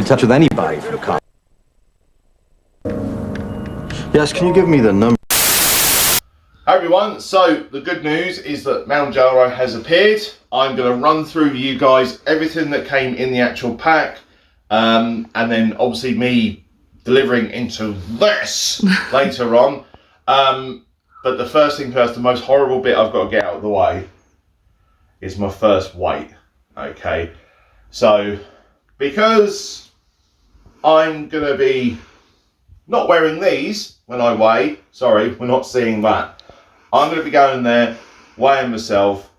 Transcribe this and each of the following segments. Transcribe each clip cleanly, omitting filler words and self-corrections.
in touch with anybody from college. Yes, can you give me the number? Hi everyone, so the good news is that Mounjaro has appeared. I'm going to run through you guys everything that came in the actual pack, and then obviously me delivering into this later on. But the first thing first, the most horrible bit I've got to get out of the way is my first weight. Okay, so because I'm going to be not wearing these when I weigh, sorry, we're not seeing that. I'm going to be going there, weighing myself,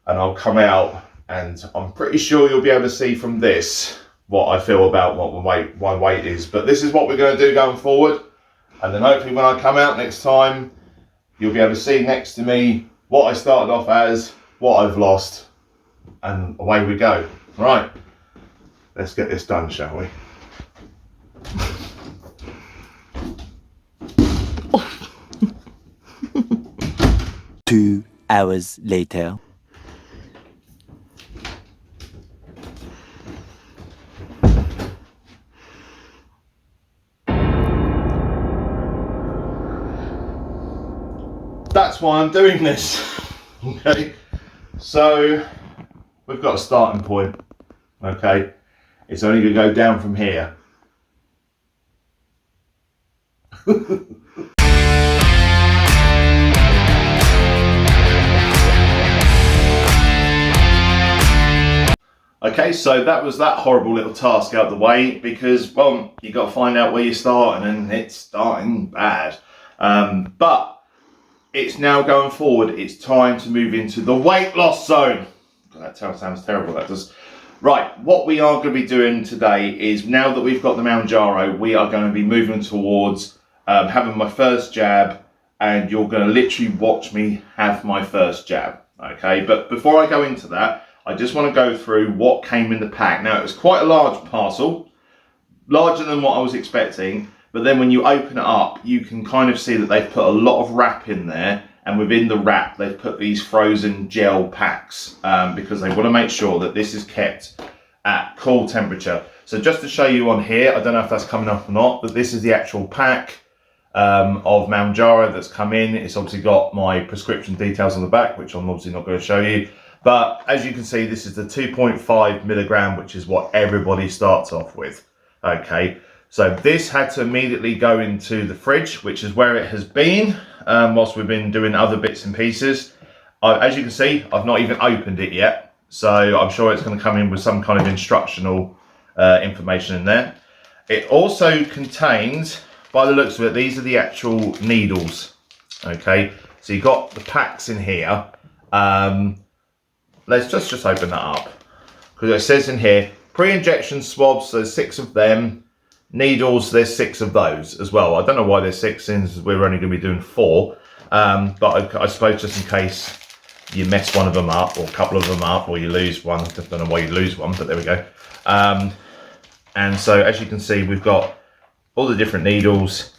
and I'll come out, and I'm pretty sure you'll be able to see from this what I feel about what my weight is. But this is what we're going to do going forward, and then hopefully when I come out next time, you'll be able to see next to me what I started off as, what I've lost, and away we go. Right, let's get this done, shall we? 2 hours later. That's why I'm doing this. Okay, so we've got a starting point. Okay, it's only going to go down from here. Okay, so that was that horrible little task out of the way, because, well, you got to find out where you're starting, and it's starting bad. But it's now going forward, it's time to move into the weight loss zone. God, that sounds terrible, that does. Right, what we are going to be doing today is, now that we've got the Mounjaro, we are going to be moving towards having my first jab, and you're going to literally watch me have my first jab. Okay, but before I go into that, I just want to go through what came in the pack. Now, it was quite a large parcel, larger than what I was expecting, but then when you open it up, you can kind of see that they've put a lot of wrap in there, and within the wrap, they've put these frozen gel packs, because they want to make sure that this is kept at cool temperature. So just to show you on here, I don't know if that's coming up or not, but this is the actual pack of Mounjaro that's come in. It's obviously got my prescription details on the back, which I'm obviously not going to show you. But as you can see, this is the 2.5 milligram, which is what everybody starts off with. Okay, so this had to immediately go into the fridge, which is where it has been whilst we've been doing other bits and pieces. As you can see, I've not even opened it yet, so I'm sure it's going to come in with some kind of instructional information in there. It also contains, by the looks of it, these are the actual needles. Okay, so you've got the packs in here. Let's just open that up, because it says in here, pre-injection swabs, there's 6 of them. Needles, there's 6 of those as well. I don't know why there's 6, since we're only going to be doing 4. But I suppose just in case you mess one of them up, or a couple of them up, or you lose one. I don't know why you lose one, but there we go. And so, as you can see, we've got all the different needles,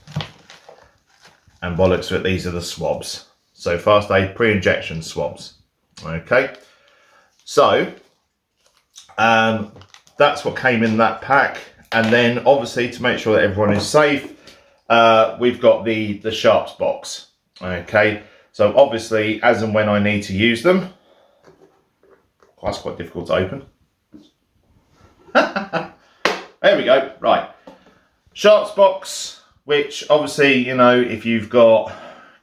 and bollocks to it, these are the swabs. So fast aid pre-injection swabs. Okay. So, that's what came in that pack. And then, obviously, to make sure that everyone is safe, we've got the sharps box. Okay, so obviously, as and when I need to use them, that's quite difficult to open. There we go. Right, sharps box, which obviously, you know, if you've got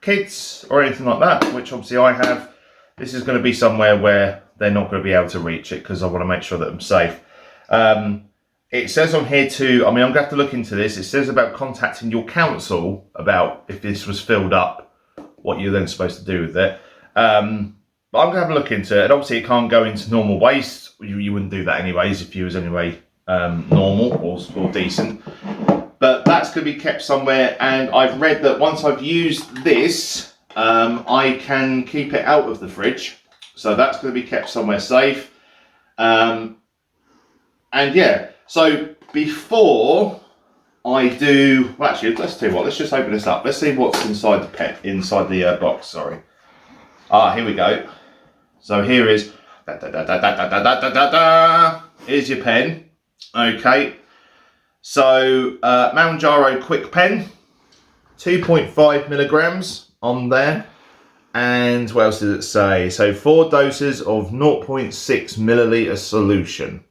kids or anything like that, which obviously I have, this is going to be somewhere where they're not going to be able to reach it, because I want to make sure that I'm safe. It says on here too, I mean, I'm going to have to look into this. It says about contacting your council about if this was filled up, what you're then supposed to do with it. But I'm going to have a look into it. And obviously it can't go into normal waste. You wouldn't do that anyways if you was anyway normal or decent. But that's going to be kept somewhere. And I've read that once I've used this, I can keep it out of the fridge. So that's going to be kept somewhere safe. And yeah, so before I do, well, actually, let's tell you what, let's just open this up. Let's see what's inside the box, sorry. Here we go. So here is, here's your pen. Okay. So Mounjaro quick pen, 2.5 milligrams on there. And what else did it say? So 4 doses of 0.6 milliliter solution.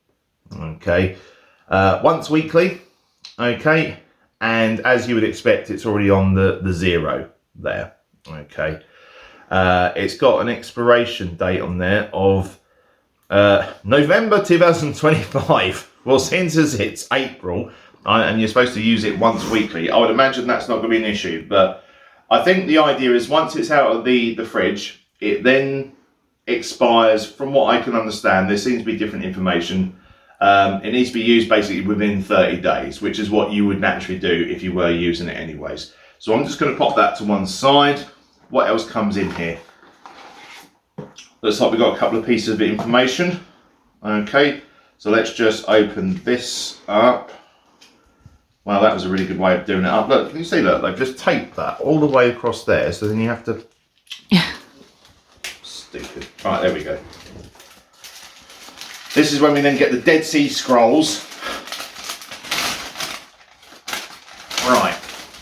Okay, once weekly. Okay, and as you would expect, it's already on the 0 there. Okay, it's got an expiration date on there of November 2025. Well, since it's April and you're supposed to use it once weekly, I would imagine that's not going to be an issue. But I think the idea is once it's out of the fridge, it then expires. From what I can understand, there seems to be different information. It needs to be used basically within 30 days, which is what you would naturally do if you were using it anyways. So I'm just going to pop that to one side. What else comes in here? Looks like we've got a couple of pieces of information. Okay, so let's just open this up. Wow, that was a really good way of doing it up. Look, can you see, look, they've just taped that all the way across there, so then you have to... Stupid. Right, there we go. This is when we then get the Dead Sea Scrolls. Right,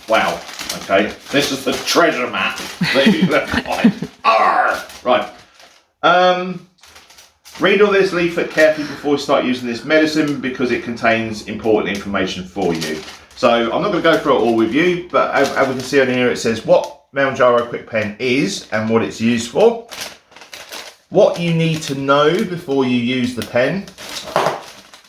wow, okay. This is the treasure map that you left behind. Right. Read all this leaflet carefully before you start using this medicine because it contains important information for you. So I'm not going to go through it all with you, but as we can see on here, it says what Mounjaro Quick Pen is and what it's used for. What you need to know before you use the pen.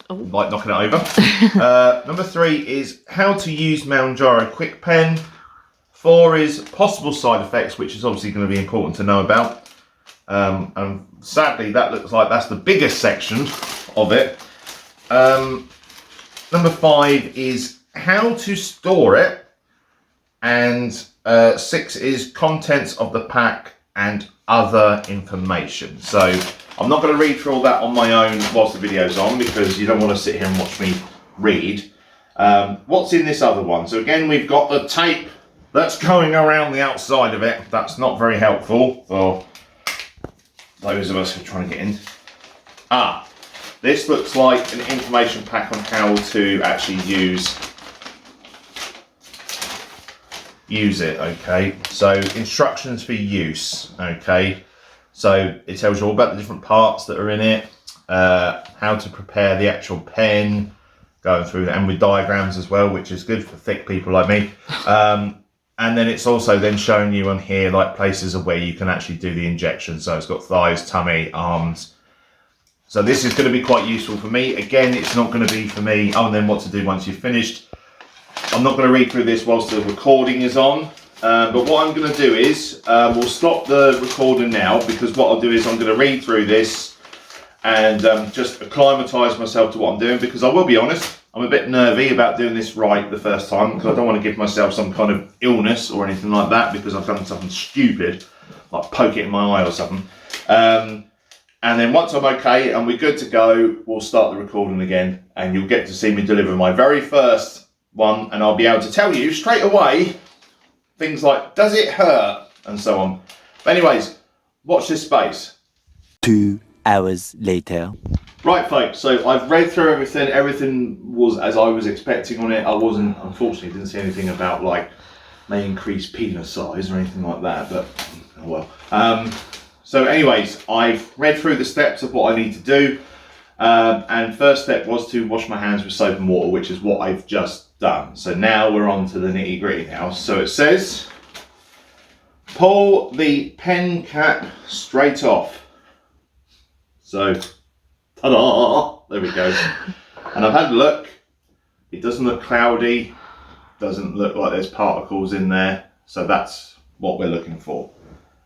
Like knocking it over. Number 3 is how to use Mounjaro Quick Pen. 4 is possible side effects, which is obviously going to be important to know about. And sadly, that looks like that's the biggest section of it. Number 5 is how to store it. And 6 is contents of the pack and other information. So I'm not going to read through all that on my own whilst the video's on because you don't want to sit here and watch me read. What's in this other one? So again, we've got the tape that's going around the outside of it. That's not very helpful for those of us who are trying to get in. This looks like an information pack on how to actually use it, okay? So instructions for use, okay? So it tells you all about the different parts that are in it, how to prepare the actual pen, going through that, and with diagrams as well, which is good for thick people like me. And then it's also then showing you on here like places of where you can actually do the injection. So it's got thighs, tummy, arms. So this is going to be quite useful for me. Again, it's not going to be for me. Oh, and then what to do once you've finished. I'm not going to read through this whilst the recording is on. But what I'm going to do is we'll stop the recording now because what I'll do is I'm going to read through this and just acclimatise myself to what I'm doing because I will be honest, I'm a bit nervy about doing this right the first time because I don't want to give myself some kind of illness or anything like that because I've done something stupid, like poke it in my eye or something. And then once I'm okay and we're good to go, we'll start the recording again and you'll get to see me deliver my very first one and I'll be able to tell you straight away things like, does it hurt? And so on. But anyways, watch this space. 2 hours later. Right, folks, so I've read through everything. Everything was as I was expecting on it. I wasn't, unfortunately, didn't see anything about like may increase penis size or anything like that, but oh well. So anyways, I've read through the steps of what I need to do. And first step was to wash my hands with soap and water, which is what I've just done. So now we're on to the nitty gritty now. So it says, pull the pen cap straight off. So, ta-da, there we go. And I've had a look. It doesn't look cloudy. Doesn't look like there's particles in there. So that's what we're looking for.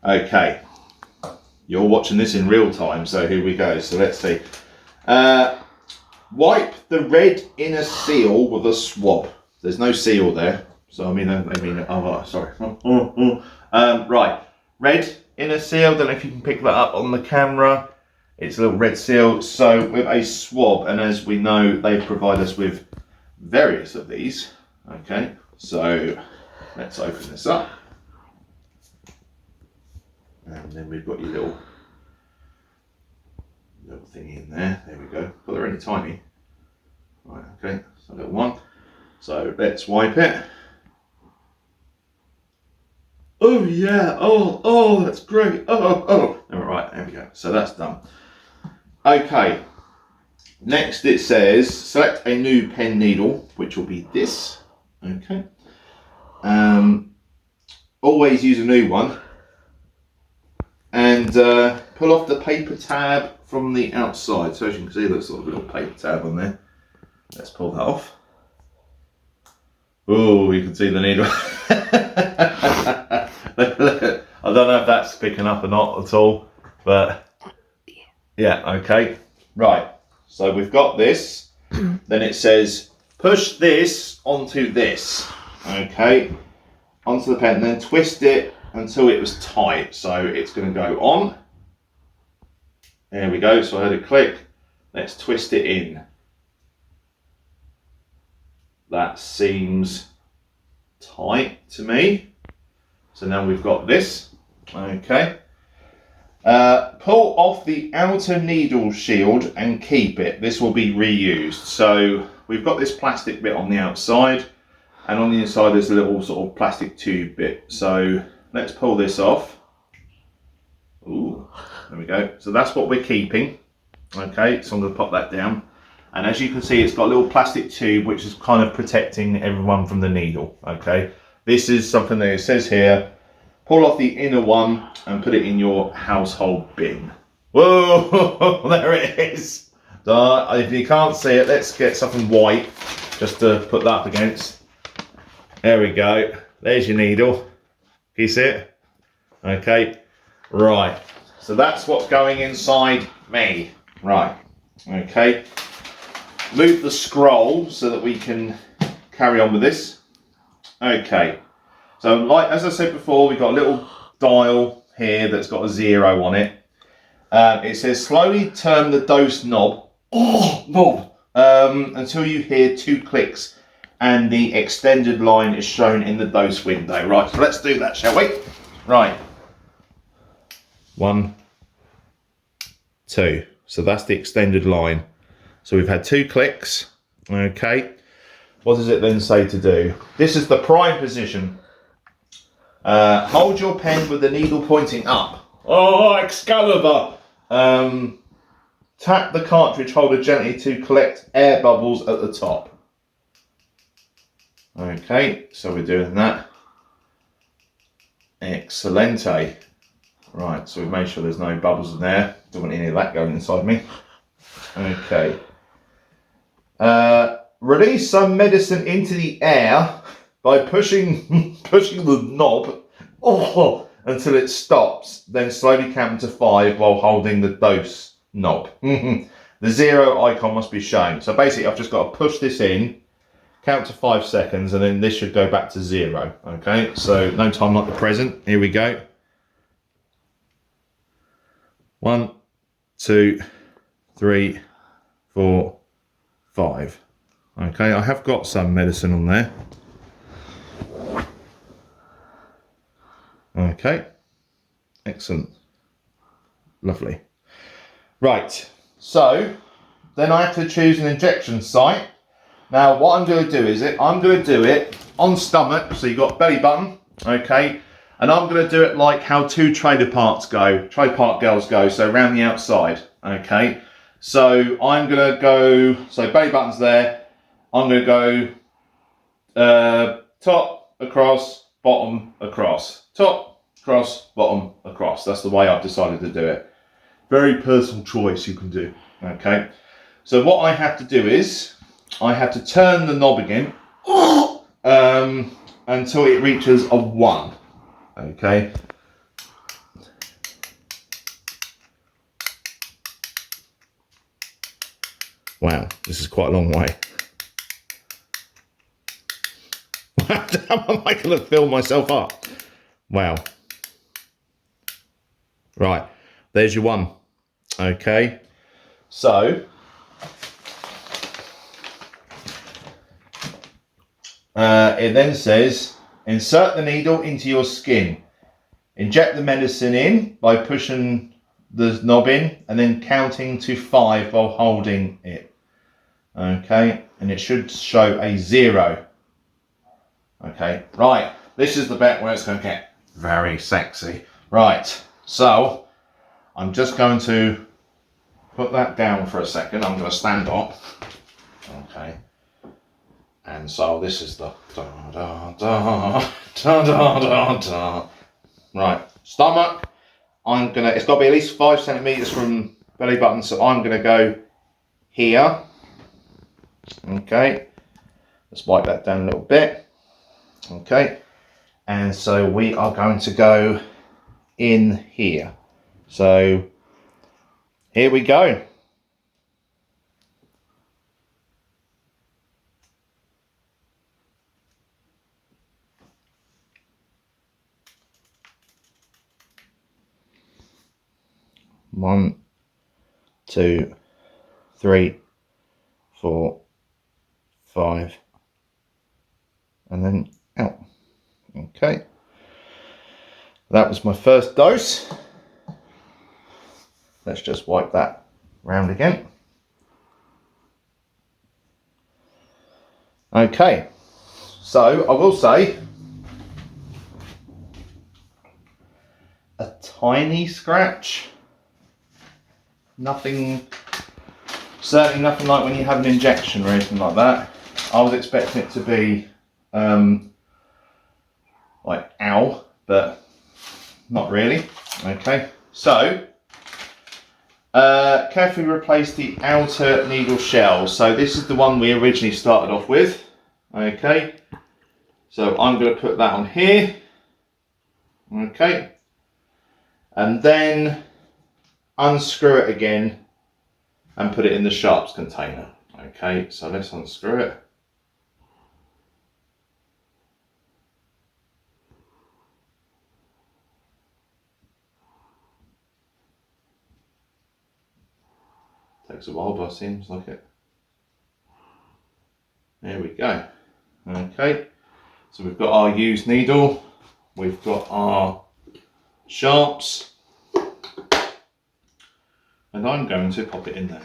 Okay. You're watching this in real time, so here we go. So let's see. Wipe the red inner seal with a swab. There's no seal there, so I mean, oh, sorry. Right, red inner seal. Don't know if you can pick that up on the camera. It's a little red seal. So with a swab, and as we know, they provide us with various of these. Okay, so let's open this up. And then we've got your little thingy in there. There we go. Well, they're only tiny. Right, okay, so a little one. So let's wipe it. Oh yeah, oh, that's great. Oh. All right, there we go. So that's done. Okay. Next it says, select a new pen needle, which will be this. Okay. Always use a new one. And pull off the paper tab from the outside. So as you can see, there's sort of a little paper tab on there. Let's pull that off. Oh, you can see the needle. I don't know if that's picking up or not at all, but yeah, okay. Right, so we've got this. Then it says, push this onto this, okay, onto the pen, and then twist it until it was tight. So it's going to go on. There we go, so I heard a click. Let's twist it in. That seems tight to me. So now we've got this, okay. Pull off the outer needle shield and keep it. This will be reused. So we've got this plastic bit on the outside, and on the inside there's a little sort of plastic tube bit. So let's pull this off. Ooh, there we go. So that's what we're keeping. Okay, so I'm going to pop that down. And as you can see, it's got a little plastic tube which is kind of protecting everyone from the needle. Okay, this is something that it says here, pull off the inner one and put it in your household bin. Whoa, there it is. So if you can't see it, let's get something white just to put that up against. There we go. There's your needle. Can you see it? Okay, right. So that's what's going inside me. Right, okay. Move the scroll so that we can carry on with this. Okay, so like as I said before, we've got a little dial here that's got a 0 on it. It says slowly turn the dose knob until you hear 2 clicks and the extended line is shown in the dose window. Right, so let's do that, shall we? Right. 1, 2. So that's the extended line. So we've had 2 clicks. Okay. What does it then say to do? This is the prime position. Hold your pen with the needle pointing up. Oh, Excalibur! Tap the cartridge holder gently to collect air bubbles at the top. Okay, so we're doing that. Excellente. Right, so we've made sure there's no bubbles in there. Don't want any of that going inside me. Okay. Release some medicine into the air by pushing the knob until it stops. Then slowly count to 5 while holding the dose knob. The 0 icon must be shown. So basically, I've just got to push this in, count to 5 seconds, and then this should go back to 0. Okay, so no time like the present. Here we go. 1, 2, 3, 4, 5. Okay, I have got some medicine on there. Okay, excellent, lovely. Right, so then I have to choose an injection site. Now what I'm going to do is I'm going to do it on stomach, so you've got belly button, okay, and I'm going to do it like how 2 trailer park girls go, so around the outside, okay. So I'm going to go, so belly button's there, I'm going to go top, across, bottom, across. Top, across, bottom, across. That's the way I've decided to do it. Very personal choice you can do. Okay. So what I have to do is, I have to turn the knob again until it reaches a 1. Okay. Wow, this is quite a long way. How am I going to fill myself up? Wow. Right, there's your 1. Okay, so it then says, insert the needle into your skin. Inject the medicine in by pushing the knob in and then counting to 5 while holding it. Okay, and it should show a 0. Okay, right, this is the bit where it's going to get very sexy. Right, so I'm just going to put that down for a second. I'm going to stand up. Okay, and so this is the da da da da da da da. Right, stomach. It's got to be at least 5 centimeters from belly button, so I'm going to go here. Okay, let's wipe that down a little bit. Okay, and so we are going to go in here. So here we go. One, 2, 3, 4, 5, and then out. Okay, that was my first dose. Let's just wipe that round again. Okay, so I will say a tiny scratch. Nothing, certainly nothing like when you have an injection or anything like that. I was expecting it to be like ow, but not really. Okay, so carefully replace the outer needle shell. So this is the one we originally started off with. Okay, so I'm going to put that on here. Okay, and then unscrew it again and put it in the sharps container. Okay, so let's unscrew it. Takes a while, but it seems like it. There we go. Okay, so we've got our used needle, we've got our sharps, and I'm going to pop it in there.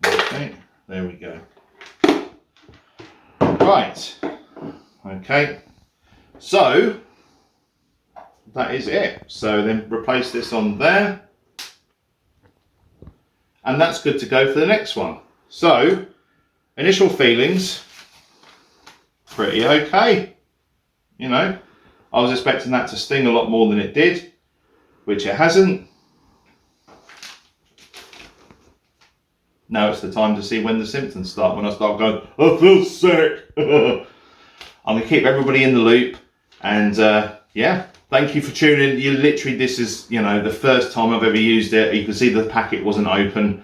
Okay, there we go. Right, okay, so that is it. So then replace this on there, and that's good to go for the next one. So initial feelings, pretty okay. You know, I was expecting that to sting a lot more than it did, which it hasn't. Now it's the time to see when the symptoms start, when I start going, I feel sick. I'm going to keep everybody in the loop. And yeah, thank you for tuning in. You literally, this is, you know, the first time I've ever used it. You can see the packet wasn't open.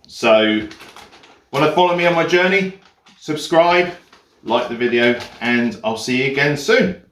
So want to follow me on my journey? Subscribe, like the video, and I'll see you again soon.